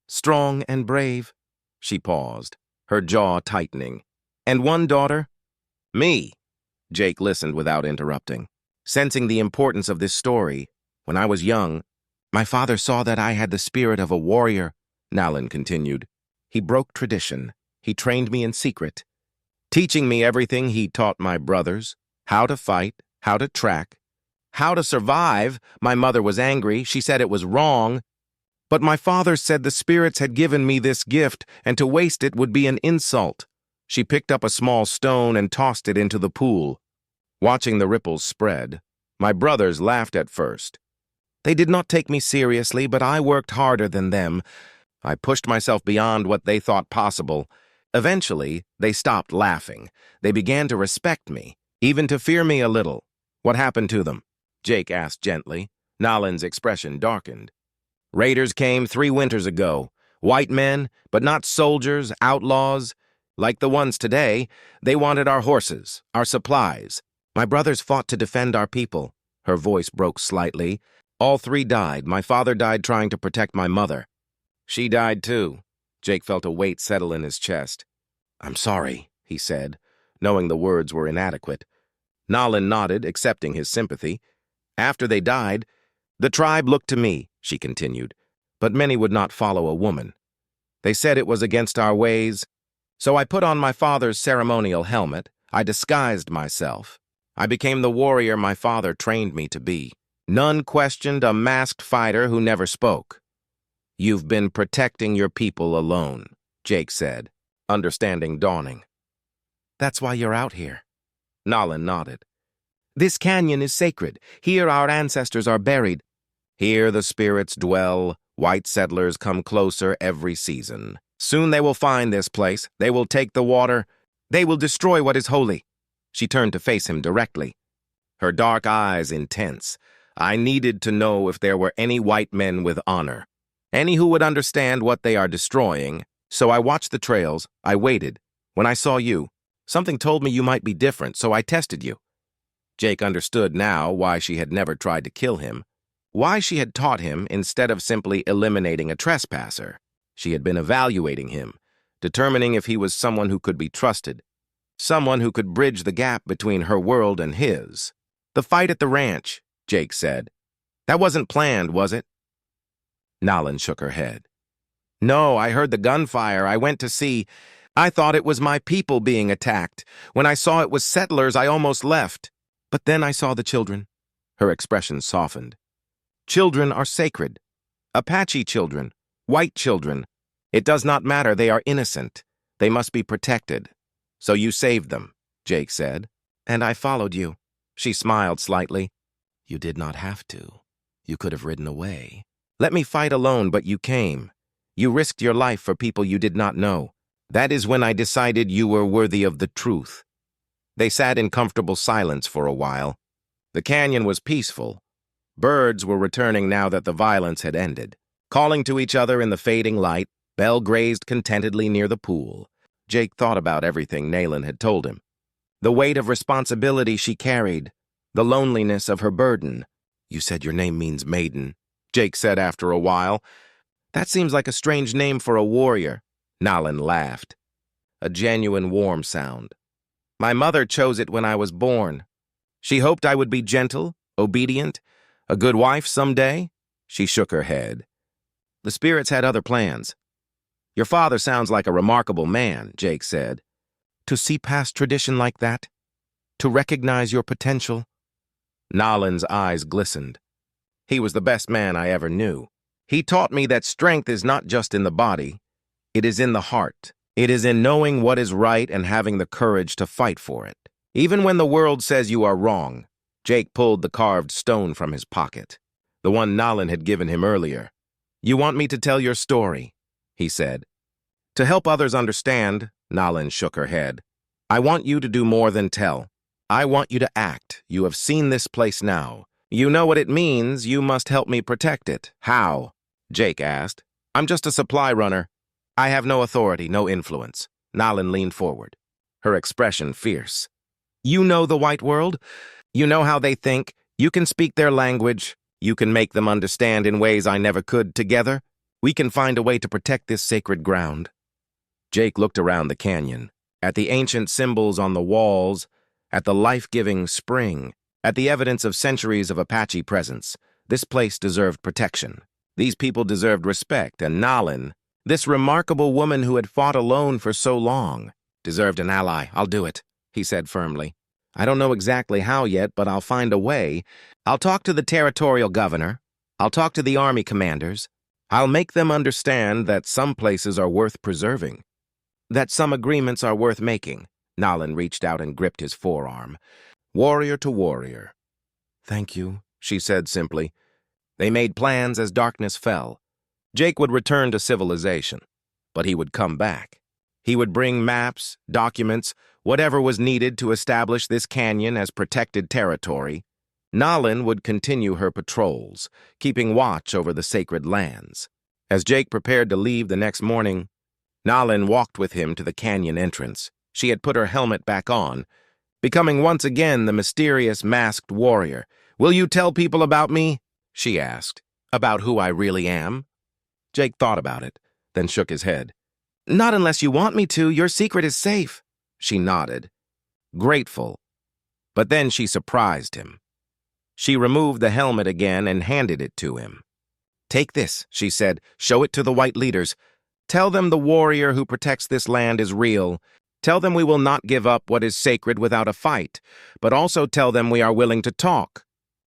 Strong and brave. She paused, her jaw tightening. And 1 daughter? Me. Jake listened without interrupting, sensing the importance of this story. When I was young, my father saw that I had the spirit of a warrior, Nalan continued. He broke tradition. He trained me in secret, teaching me everything he taught my brothers, how to fight, how to track, how to survive. My mother was angry. She said it was wrong. But my father said the spirits had given me this gift, and to waste it would be an insult. She picked up a small stone and tossed it into the pool. Watching the ripples spread, my brothers laughed at first. They did not take me seriously, but I worked harder than them. I pushed myself beyond what they thought possible. Eventually, they stopped laughing. They began to respect me, even to fear me a little. What happened to them? Jake asked gently. Nalan's expression darkened. Raiders came 3 winters ago. White men, but not soldiers, outlaws. Like the ones today, they wanted our horses, our supplies. My brothers fought to defend our people. Her voice broke slightly. All 3 died. My father died trying to protect my mother. She died too. Jake felt a weight settle in his chest. I'm sorry, he said, knowing the words were inadequate. Nalan nodded, accepting his sympathy. After they died, the tribe looked to me, she continued, but many would not follow a woman. They said it was against our ways. So I put on my father's ceremonial helmet. I disguised myself. I became the warrior my father trained me to be. None questioned a masked fighter who never spoke. You've been protecting your people alone, Jake said, understanding dawning. That's why you're out here. Nalan nodded. This canyon is sacred. Here our ancestors are buried. Here the spirits dwell. White settlers come closer every season. Soon they will find this place. They will take the water. They will destroy what is holy. She turned to face him directly, her dark eyes intense. I needed to know if there were any white men with honor, any who would understand what they are destroying. So I watched the trails. I waited. When I saw you, Something told me you might be different, so I tested you. Jake understood now why she had never tried to kill him, why she had taught him instead of simply eliminating a trespasser. She had been evaluating him, determining if he was someone who could be trusted, someone who could bridge the gap between her world and his. The fight at the ranch, Jake said. That wasn't planned, was it? Nalin shook her head. No, I heard the gunfire. I went to see. I thought it was my people being attacked. When I saw it was settlers, I almost left. But then I saw the children. Her expression softened. Children are sacred. Apache children, white children. It does not matter, they are innocent. They must be protected. So you saved them, Jake said. And I followed you. She smiled slightly. You did not have to. You could have ridden away. Let me fight alone, but you came. You risked your life for people you did not know. That is when I decided you were worthy of the truth. They sat in comfortable silence for a while. The canyon was peaceful. Birds were returning now that the violence had ended. Calling to each other in the fading light, Belle grazed contentedly near the pool. Jake thought about everything Nalin had told him. The weight of responsibility she carried, the loneliness of her burden. You said your name means maiden, Jake said after a while. That seems like a strange name for a warrior. Nalin laughed. A genuine warm sound. My mother chose it when I was born. She hoped I would be gentle, obedient, a good wife someday. She shook her head. The spirits had other plans. Your father sounds like a remarkable man, Jake said. To see past tradition like that? To recognize your potential? Nalin's eyes glistened. He was the best man I ever knew. He taught me that strength is not just in the body. It is in the heart. It is in knowing what is right and having the courage to fight for it. Even when the world says you are wrong, Jake pulled the carved stone from his pocket, the one Nalin had given him earlier. You want me to tell your story, he said. To help others understand, Nalin shook her head. I want you to do more than tell. I want you to act. You have seen this place now. You know what it means. You must help me protect it. How? Jake asked. I'm just a supply runner. I have no authority, no influence. Nalin leaned forward, her expression fierce. You know the white world. You know how they think. You can speak their language. You can make them understand in ways I never could. Together, we can find a way to protect this sacred ground. Jake looked around the canyon, at the ancient symbols on the walls, at the life-giving spring, at the evidence of centuries of Apache presence. This place deserved protection. These people deserved respect, and Nalin, this remarkable woman who had fought alone for so long, deserved an ally. I'll do it, he said firmly. I don't know exactly how yet, but I'll find a way. I'll talk to the territorial governor. I'll talk to the army commanders. I'll make them understand that some places are worth preserving, that some agreements are worth making. Nalin reached out and gripped his forearm. Warrior to warrior. Thank you, she said simply. They made plans as darkness fell. Jake would return to civilization, but he would come back. He would bring maps, documents, whatever was needed to establish this canyon as protected territory. Nalin would continue her patrols, keeping watch over the sacred lands. As Jake prepared to leave the next morning, Nalin walked with him to the canyon entrance. She had put her helmet back on, becoming once again the mysterious masked warrior. Will you tell people about me? She asked. About who I really am? Jake thought about it, then shook his head. Not unless you want me to. Your secret is safe. She nodded, grateful. But then she surprised him. She removed the helmet again and handed it to him. Take this, she said. Show it to the white leaders. Tell them the warrior who protects this land is real. Tell them we will not give up what is sacred without a fight, but also tell them we are willing to talk,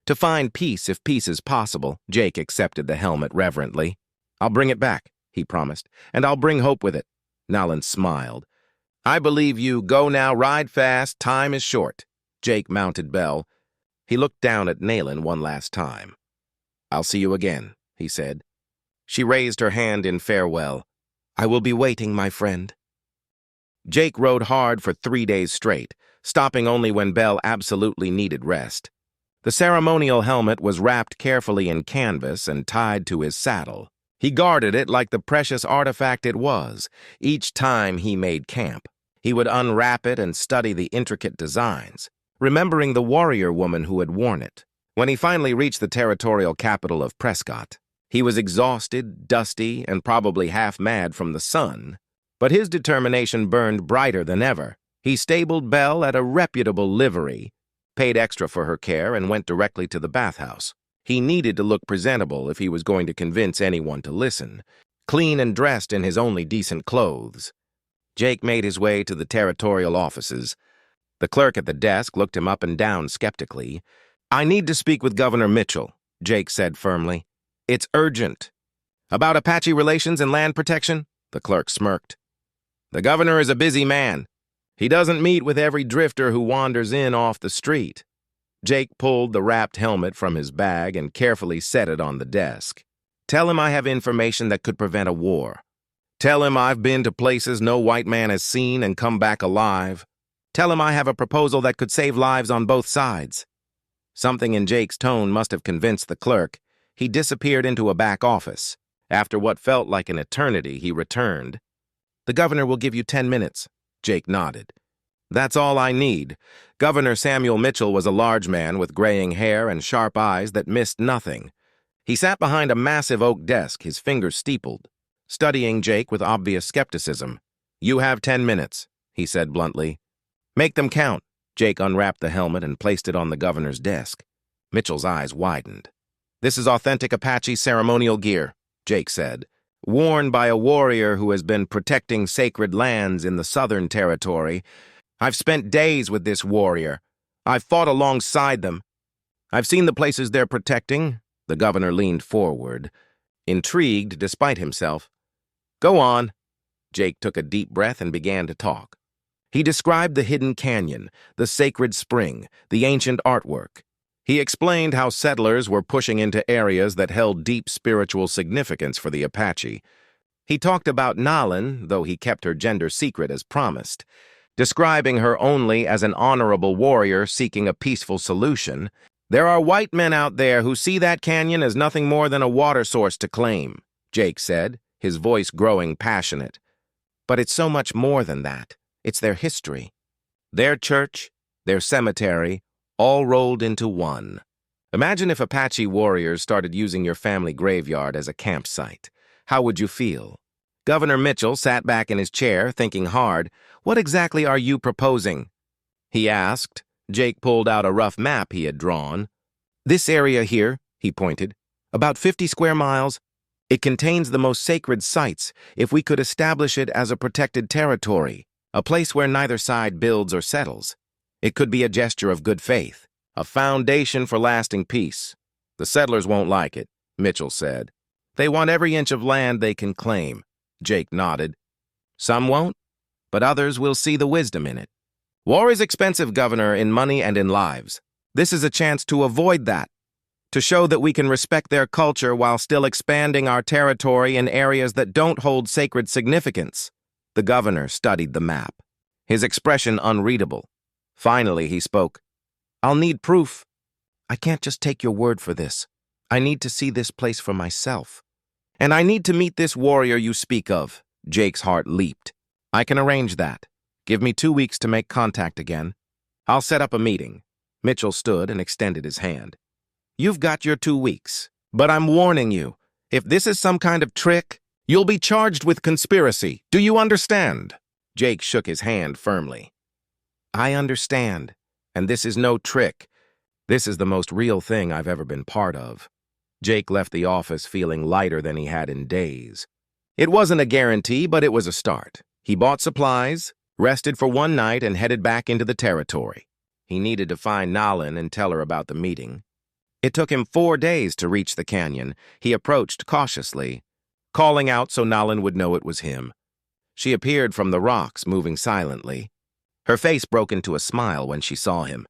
to find peace if peace is possible. Jake accepted the helmet reverently. I'll bring it back, he promised, and I'll bring hope with it. Nalin smiled. I believe you. Go now, ride fast. Time is short. Jake mounted Belle. He looked down at Nalin one last time. I'll see you again, he said. She raised her hand in farewell. I will be waiting, my friend. Jake rode hard for 3 days straight, stopping only when Belle absolutely needed rest. The ceremonial helmet was wrapped carefully in canvas and tied to his saddle. He guarded it like the precious artifact it was, each time he made camp. He would unwrap it and study the intricate designs, remembering the warrior woman who had worn it. When he finally reached the territorial capital of Prescott, he was exhausted, dusty, and probably half mad from the sun, but his determination burned brighter than ever. He stabled Belle at a reputable livery, paid extra for her care, and went directly to the bathhouse. He needed to look presentable if he was going to convince anyone to listen, clean and dressed in his only decent clothes. Jake made his way to the territorial offices. The clerk at the desk looked him up and down skeptically. "I need to speak with Governor Mitchell," Jake said firmly. "It's urgent." "About Apache relations and land protection?" The clerk smirked. "The governor is a busy man. He doesn't meet with every drifter who wanders in off the street." Jake pulled the wrapped helmet from his bag and carefully set it on the desk. "Tell him I have information that could prevent a war. Tell him I've been to places no white man has seen and come back alive. Tell him I have a proposal that could save lives on both sides." Something in Jake's tone must have convinced the clerk. He disappeared into a back office. After what felt like an eternity, he returned. "The governor will give you 10 minutes. Jake nodded. "That's all I need." Governor Samuel Mitchell was a large man with graying hair and sharp eyes that missed nothing. He sat behind a massive oak desk, his fingers steepled, studying Jake with obvious skepticism. "You have 10 minutes, he said bluntly. "Make them count." Jake unwrapped the helmet and placed it on the governor's desk. Mitchell's eyes widened. "This is authentic Apache ceremonial gear," Jake said, "worn by a warrior who has been protecting sacred lands in the Southern Territory. I've spent days with this warrior. I've fought alongside them. I've seen the places they're protecting." The governor leaned forward, intrigued despite himself. "Go on." Jake took a deep breath and began to talk. He described the hidden canyon, the sacred spring, the ancient artwork. He explained how settlers were pushing into areas that held deep spiritual significance for the Apache. He talked about Nalin, though he kept her gender secret as promised, describing her only as an honorable warrior seeking a peaceful solution. "There are white men out there who see that canyon as nothing more than a water source to claim," Jake said, his voice growing passionate. "But it's so much more than that. It's their history. Their church, their cemetery, all rolled into one. Imagine if Apache warriors started using your family graveyard as a campsite. How would you feel?" Governor Mitchell sat back in his chair, thinking hard. "What exactly are you proposing?" he asked. Jake pulled out a rough map he had drawn. "This area here," he pointed, "about 50 square miles. It contains the most sacred sites if we could establish it as a protected territory, a place where neither side builds or settles. It could be a gesture of good faith, a foundation for lasting peace." "The settlers won't like it," Mitchell said. "They want every inch of land they can claim." Jake nodded. "Some won't, but others will see the wisdom in it. War is expensive, Governor, in money and in lives. This is a chance to avoid that, to show that we can respect their culture while still expanding our territory in areas that don't hold sacred significance." The governor studied the map, his expression unreadable. Finally, he spoke. "I'll need proof. I can't just take your word for this. I need to see this place for myself. And I need to meet this warrior you speak of." Jake's heart leaped. "I can arrange that. Give me 2 weeks to make contact again. I'll set up a meeting." Mitchell stood and extended his hand. "You've got your 2 weeks, but I'm warning you, if this is some kind of trick, you'll be charged with conspiracy. Do you understand?" Jake shook his hand firmly. "I understand, and this is no trick. This is the most real thing I've ever been part of." Jake left the office feeling lighter than he had in days. It wasn't a guarantee, but it was a start. He bought supplies, rested for one night, and headed back into the territory. He needed to find Nalin and tell her about the meeting. It took him 4 days to reach the canyon. He approached cautiously, calling out so Nalin would know it was him. She appeared from the rocks, moving silently. Her face broke into a smile when she saw him.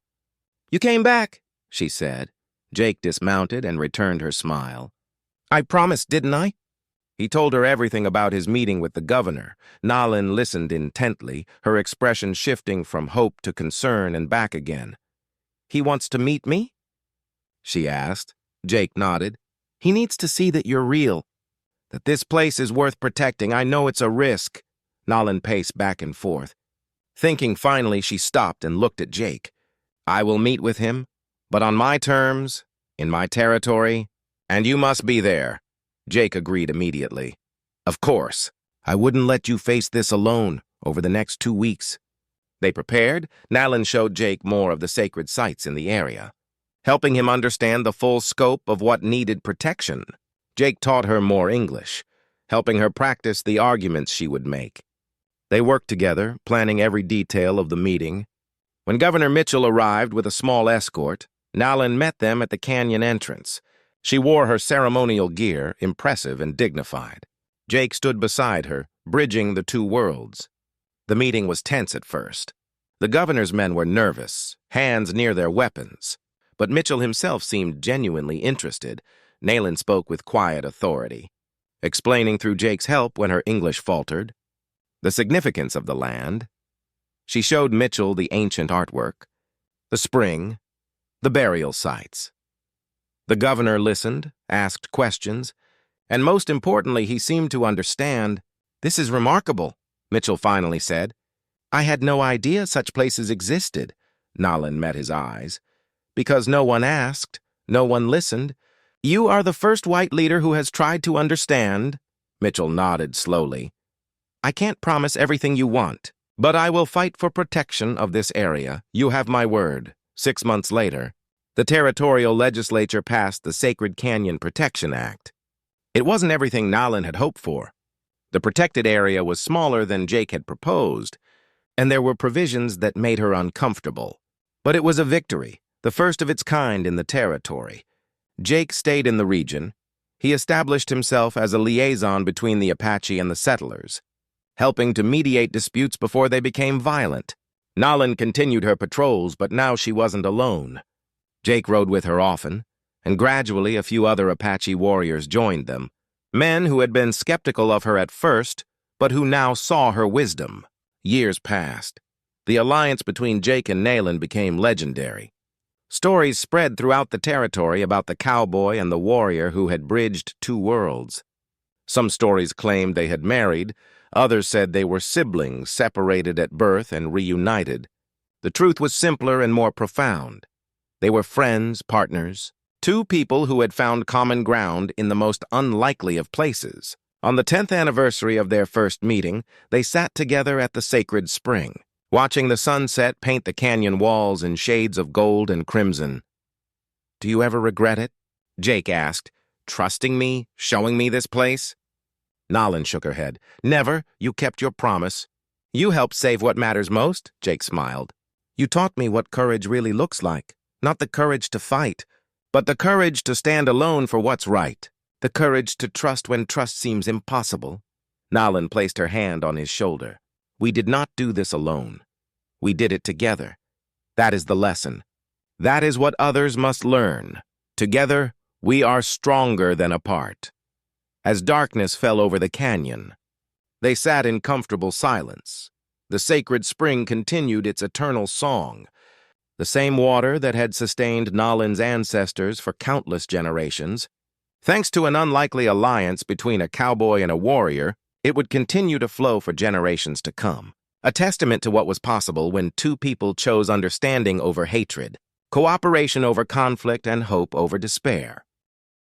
"You came back," she said. Jake dismounted and returned her smile. "I promised, didn't I?" He told her everything about his meeting with the governor. Nalin listened intently, her expression shifting from hope to concern and back again. "He wants to meet me?" she asked. Jake nodded. "He needs to see that you're real, that this place is worth protecting. I know it's a risk." Nalin paced back and forth. Thinking finally, she stopped and looked at Jake. I will meet with him, but on my terms, in my territory, and you must be there. Jake agreed immediately. Of course, I wouldn't let you face this alone over the next 2 weeks. They prepared. Nalin showed Jake more of the sacred sites in the area, helping him understand the full scope of what needed protection. Jake taught her more English, helping her practice the arguments she would make. They worked together, planning every detail of the meeting. When Governor Mitchell arrived with a small escort, Nalin met them at the canyon entrance. She wore her ceremonial gear, impressive and dignified. Jake stood beside her, bridging the two worlds. The meeting was tense at first. The governor's men were nervous, hands near their weapons. But Mitchell himself seemed genuinely interested. Nalin spoke with quiet authority, explaining through Jake's help when her English faltered the significance of the land. She showed Mitchell the ancient artwork, the spring, the burial sites. The governor listened, asked questions, and most importantly, he seemed to understand. This is remarkable, Mitchell finally said. I had no idea such places existed. Nalin met his eyes. Because no one asked, no one listened. You are the first white leader who has tried to understand. Mitchell nodded slowly. I can't promise everything you want, but I will fight for protection of this area. You have my word. 6 months later, the territorial legislature passed the Sacred Canyon Protection Act. It wasn't everything Nalin had hoped for. The protected area was smaller than Jake had proposed, and there were provisions that made her uncomfortable. But it was a victory, the first of its kind in the territory. Jake stayed in the region. He established himself as a liaison between the Apache and the settlers, helping to mediate disputes before they became violent. Nalin continued her patrols, but now she wasn't alone. Jake rode with her often, and gradually a few other Apache warriors joined them, men who had been skeptical of her at first, but who now saw her wisdom. Years passed. The alliance between Jake and Nalin became legendary. Stories spread throughout the territory about the cowboy and the warrior who had bridged two worlds. Some stories claimed they had married, others said they were siblings separated at birth and reunited. The truth was simpler and more profound. They were friends, partners, two people who had found common ground in the most unlikely of places. On the 10th anniversary of their first meeting, they sat together at the sacred spring, watching the sunset paint the canyon walls in shades of gold and crimson. Do you ever regret it? Jake asked, trusting me, showing me this place? Nalin shook her head. Never. You kept your promise. You helped save what matters most, Jake smiled. You taught me what courage really looks like. Not the courage to fight, but the courage to stand alone for what's right. The courage to trust when trust seems impossible. Nalin placed her hand on his shoulder. We did not do this alone. We did it together. That is the lesson. That is what others must learn. Together, we are stronger than apart. As darkness fell over the canyon, they sat in comfortable silence. The sacred spring continued its eternal song. The same water that had sustained Nalin's ancestors for countless generations. Thanks to an unlikely alliance between a cowboy and a warrior, it would continue to flow for generations to come. A testament to what was possible when two people chose understanding over hatred, cooperation over conflict, and hope over despair.